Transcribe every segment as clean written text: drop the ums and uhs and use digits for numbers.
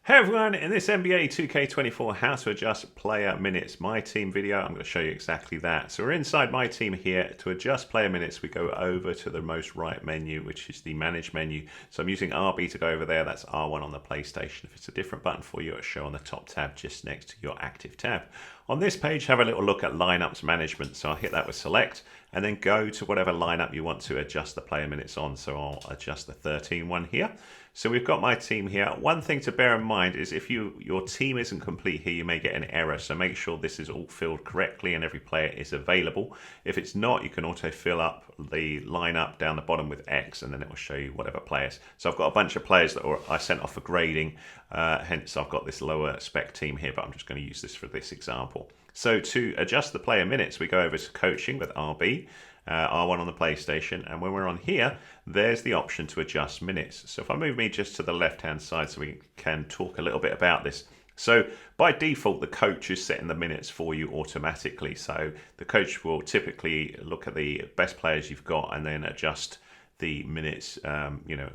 Hey everyone, in this NBA 2K24 how to adjust player minutes MyTEAM video, I'm going to show you exactly that. So we're inside MyTEAM here. To adjust player minutes, we go over to the most right menu, which is the manage menu. So I'm using RB to go over there. That's R1 on the PlayStation. If it's a different button for you, it'll show on the top tab just next to your active tab. On this page, have a little look at lineups management. So I'll hit that with select and then go to whatever lineup you want to adjust the player minutes on. So I'll adjust the 13 one here. So we've got my team here. One thing to bear in mind is if your team isn't complete here, you may get an error. So make sure this is all filled correctly and every player is available. If it's not, you can auto fill up the lineup down the bottom with X and then it will show you whatever players. So I've got a bunch of players that I sent off for grading. Hence I've got this lower spec team here, but I'm just going to use this for this example. So to adjust the player minutes, we go over to coaching with RB. R1 on the PlayStation, and when we're on here, there's the option to adjust minutes. So if I move me just to the left hand side so we can talk a little bit about this. So by default, the coach is setting the minutes for you automatically. So the coach will typically look at the best players you've got and then adjust the minutes,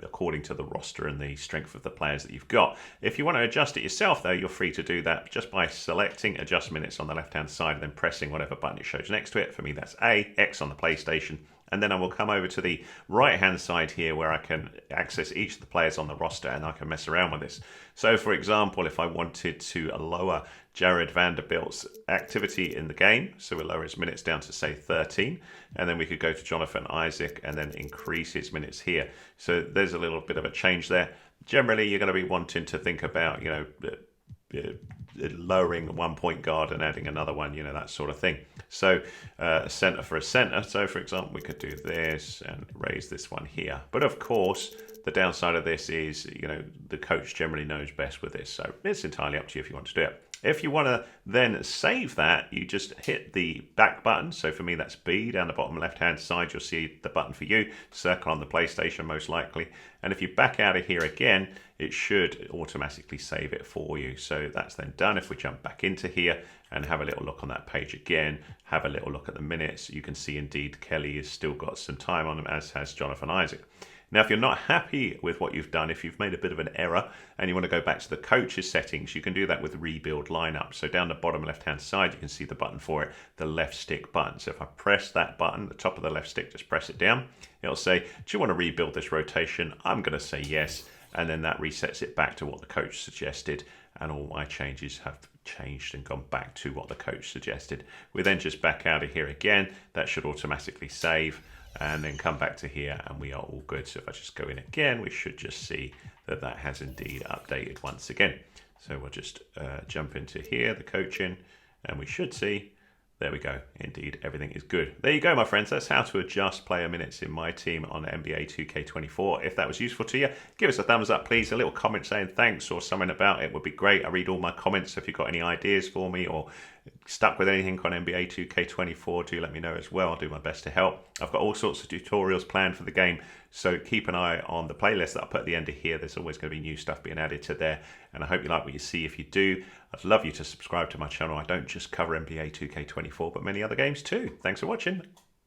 according to the roster and the strength of the players that you've got. If you want to adjust it yourself, though, you're free to do that just by selecting adjust minutes on the left-hand side and then pressing whatever button it shows next to it. For me, that's A, X on the PlayStation. And then I will come over to the right-hand side here where I can access each of the players on the roster and I can mess around with this. So, for example, if I wanted to lower Jared Vanderbilt's activity in the game, so we'll lower his minutes down to, say, 13, and then we could go to Jonathan Isaac and then increase his minutes here. So there's a little bit of a change there. Generally, you're going to be wanting to think about, lowering one point guard and adding another one, that sort of thing. So a center for a center. So for example, we could do this and raise this one here. But of course, the downside of this is, the coach generally knows best with this. So it's entirely up to you if you want to do it. If you want to then save that, you just hit the back button. So for me, that's B. Down the bottom left-hand side, you'll see the button for you. Circle on the PlayStation, most likely. And if you back out of here again, it should automatically save it for you. So that's then done. If we jump back into here and have a little look on that page again, have a little look at the minutes, you can see indeed Kelly has still got some time on him, as has Jonathan Isaac. Now, if you're not happy with what you've done, if you've made a bit of an error and you want to go back to the coach's settings, you can do that with rebuild lineup. So down the bottom left-hand side, you can see the button for it, the left stick button. So if I press that button, the top of the left stick, just press it down. It'll say, do you want to rebuild this rotation? I'm going to say yes. And then that resets it back to what the coach suggested. And all my changes have changed and gone back to what the coach suggested. We then just back out of here again. That should automatically save. And then come back to here and we are all good. So if I just go in again, we should just see that that has indeed updated once again. So we'll just jump into here, the coaching, and we should see, there we go, indeed, everything is good. There you go, my friends. That's how to adjust player minutes in MyTEAM on NBA 2K24. If that was useful to you, give us a thumbs up, please. A little comment saying thanks or something about it would be great. I read all my comments. So if you've got any ideas for me or stuck with anything on NBA 2K24, do let me know as well. I'll do my best to help. I've got all sorts of tutorials planned for the game, so keep an eye on the playlist that I'll put at the end of here. There's always going to be new stuff being added to there, and I hope you like what you see. If you do, I'd love you to subscribe to my channel. I don't just cover NBA 2K24, but many other games too. Thanks for watching.